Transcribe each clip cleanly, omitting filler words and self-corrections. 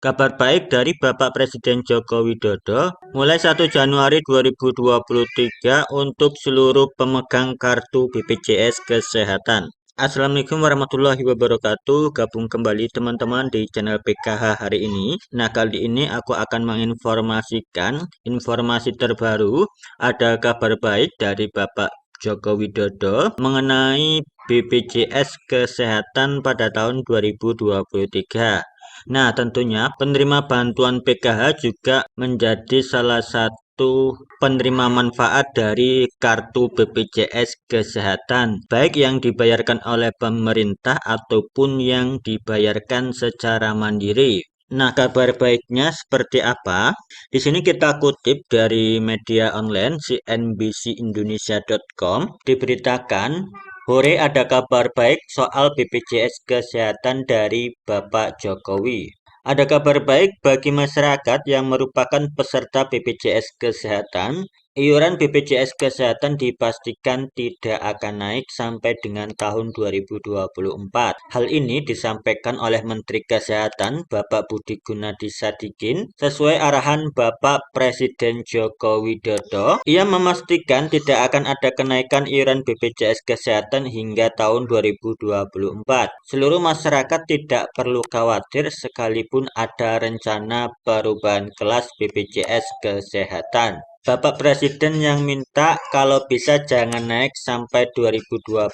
Kabar baik dari Bapak Presiden Joko Widodo, mulai 1 Januari 2023 untuk seluruh pemegang kartu BPJS Kesehatan. Assalamualaikum warahmatullahi wabarakatuh. Gabung kembali teman-teman di channel PKH hari ini. Nah, kali ini aku akan menginformasikan informasi terbaru. Ada kabar baik dari Bapak Joko Widodo mengenai BPJS Kesehatan pada tahun 2023. Nah, tentunya penerima bantuan PKH juga menjadi salah satu penerima manfaat dari kartu BPJS Kesehatan, baik yang dibayarkan oleh pemerintah ataupun yang dibayarkan secara mandiri. Nah, kabar baiknya seperti apa? Di sini kita kutip dari media online cnbcindonesia.com diberitakan, "Hore, ada kabar baik soal BPJS Kesehatan dari Bapak Jokowi." Ada kabar baik bagi masyarakat yang merupakan peserta BPJS Kesehatan. Iuran BPJS Kesehatan dipastikan tidak akan naik sampai dengan tahun 2024. Hal ini disampaikan oleh Menteri Kesehatan Bapak Budi Gunadi Sadikin sesuai arahan Bapak Presiden Joko Widodo. Ia memastikan tidak akan ada kenaikan iuran BPJS Kesehatan hingga tahun 2024. Seluruh masyarakat tidak perlu khawatir sekalipun ada rencana perubahan kelas BPJS Kesehatan. Bapak Presiden yang minta kalau bisa jangan naik sampai 2024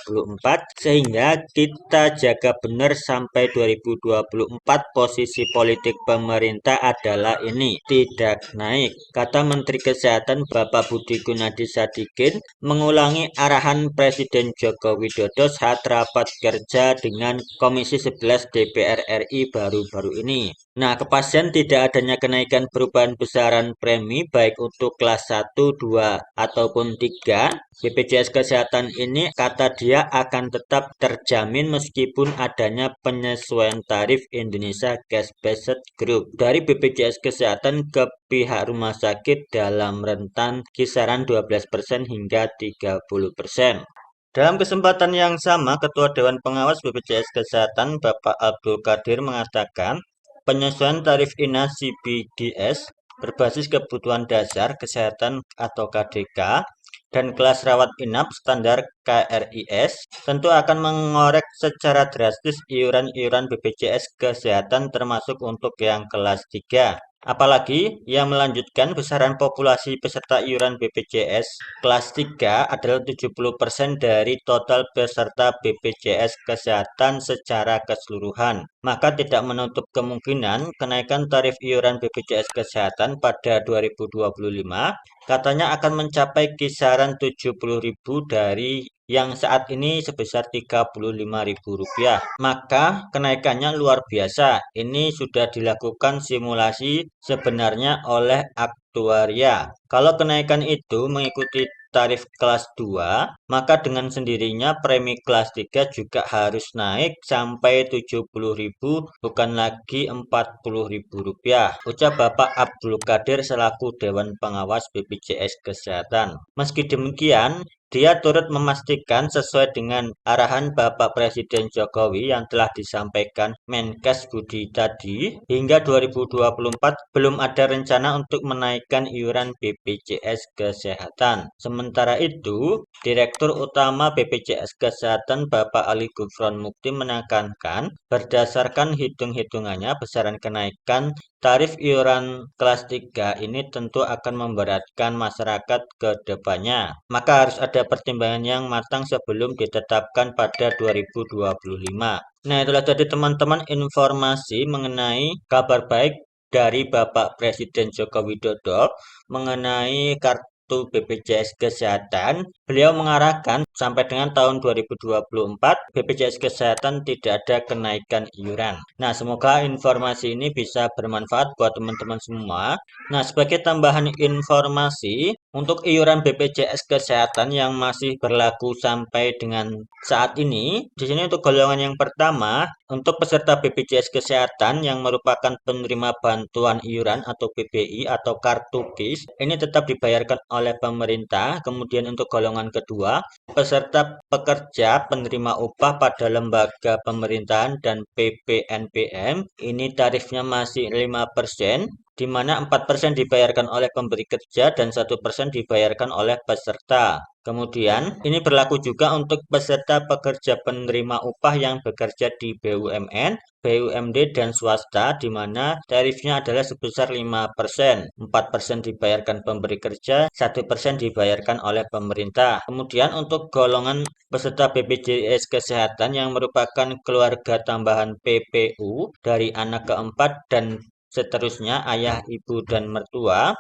sehingga kita jaga benar sampai 2024 posisi politik pemerintah adalah ini, tidak naik. Kata Menteri Kesehatan Bapak Budi Gunadi Sadikin mengulangi arahan Presiden Joko Widodo saat rapat kerja dengan Komisi 11 DPR RI baru-baru ini. Nah, kepastian tidak adanya kenaikan perubahan besaran premi baik untuk kelas 1, 2, ataupun 3 BPJS Kesehatan ini kata dia akan tetap terjamin meskipun adanya penyesuaian tarif Indonesia Cash Based Group dari BPJS Kesehatan ke pihak rumah sakit dalam rentan kisaran 12% hingga 30%. Dalam kesempatan yang sama, Ketua Dewan Pengawas BPJS Kesehatan Bapak Abdul Qadir mengatakan penyesuaian tarif INA CPDS berbasis kebutuhan dasar kesehatan atau KDK dan kelas rawat inap standar KRIS tentu akan mengorek secara drastis iuran-iuran BPJS Kesehatan termasuk untuk yang kelas 3. Apalagi yang melanjutkan besaran populasi peserta iuran BPJS kelas 3 adalah 70% dari total peserta BPJS Kesehatan secara keseluruhan. Maka tidak menutup kemungkinan kenaikan tarif iuran BPJS Kesehatan pada 2025 katanya akan mencapai kisaran 70.000 dari yang saat ini sebesar Rp35.000. Maka kenaikannya luar biasa. Ini sudah dilakukan simulasi sebenarnya oleh aktuaria. Kalau kenaikan itu mengikuti tarif kelas 2, maka dengan sendirinya premi kelas 3 juga harus naik sampai 70.000 bukan lagi Rp40.000. Ucap Bapak Abdul Qadir selaku Dewan Pengawas BPJS Kesehatan. Meski demikian, dia turut memastikan sesuai dengan arahan Bapak Presiden Jokowi yang telah disampaikan Menkes Budi tadi, hingga 2024 belum ada rencana untuk menaikkan iuran BPJS Kesehatan. Sementara itu, Direktur Utama BPJS Kesehatan Bapak Ali Gufron Mukti menekankan berdasarkan hitung-hitungannya besaran kenaikan tarif iuran kelas 3 ini tentu akan memberatkan masyarakat ke depannya. Maka harus ada pertimbangan yang matang sebelum ditetapkan pada 2025. Nah, itulah tadi teman-teman informasi mengenai kabar baik dari Bapak Presiden Joko Widodo mengenai kartu BPJS Kesehatan. Beliau mengarahkan sampai dengan tahun 2024 BPJS Kesehatan tidak ada kenaikan iuran. Nah, semoga informasi ini bisa bermanfaat buat teman-teman semua. Nah, sebagai tambahan informasi untuk iuran BPJS Kesehatan yang masih berlaku sampai dengan saat ini, di sini untuk golongan yang pertama Untuk peserta BPJS Kesehatan yang merupakan penerima bantuan iuran atau PBI atau kartu KIS, ini tetap dibayarkan oleh pemerintah. Kemudian untuk golongan kedua, peserta pekerja penerima upah pada lembaga pemerintahan dan PPNPM, ini tarifnya masih 5%, di mana 4% dibayarkan oleh pemberi kerja dan 1% dibayarkan oleh peserta. Kemudian, ini berlaku juga untuk peserta pekerja penerima upah yang bekerja di BUMN, BUMD, dan swasta, di mana tarifnya adalah sebesar 5%. 4% dibayarkan pemberi kerja, 1% dibayarkan oleh pemerintah. Kemudian, untuk golongan peserta BPJS Kesehatan yang merupakan keluarga tambahan PPU dari anak keempat dan seterusnya, ayah, ibu, dan mertua,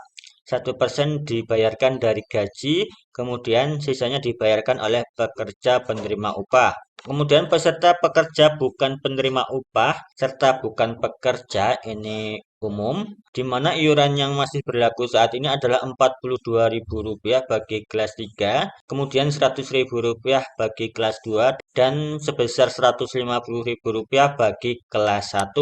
1% dibayarkan dari gaji, kemudian sisanya dibayarkan oleh pekerja penerima upah. Kemudian peserta pekerja bukan penerima upah serta bukan pekerja ini umum, di mana iuran yang masih berlaku saat ini adalah Rp42.000 bagi kelas 3, kemudian Rp100.000 bagi kelas 2, dan sebesar Rp150.000 bagi kelas 1.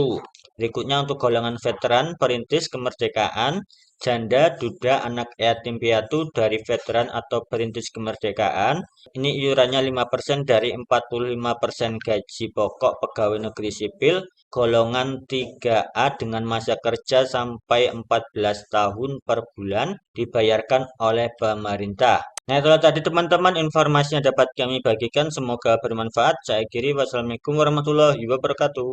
Berikutnya untuk golongan veteran perintis kemerdekaan, janda, duda, anak yatim piatu dari veteran atau perintis kemerdekaan. Ini iurannya 5% dari 45% gaji pokok pegawai negeri sipil, golongan 3A dengan masa kerja sampai 14 tahun per bulan, dibayarkan oleh pemerintah. Nah, itulah tadi teman-teman informasi yang dapat kami bagikan. Semoga bermanfaat. Saya kiri, wassalamualaikum warahmatullahi wabarakatuh.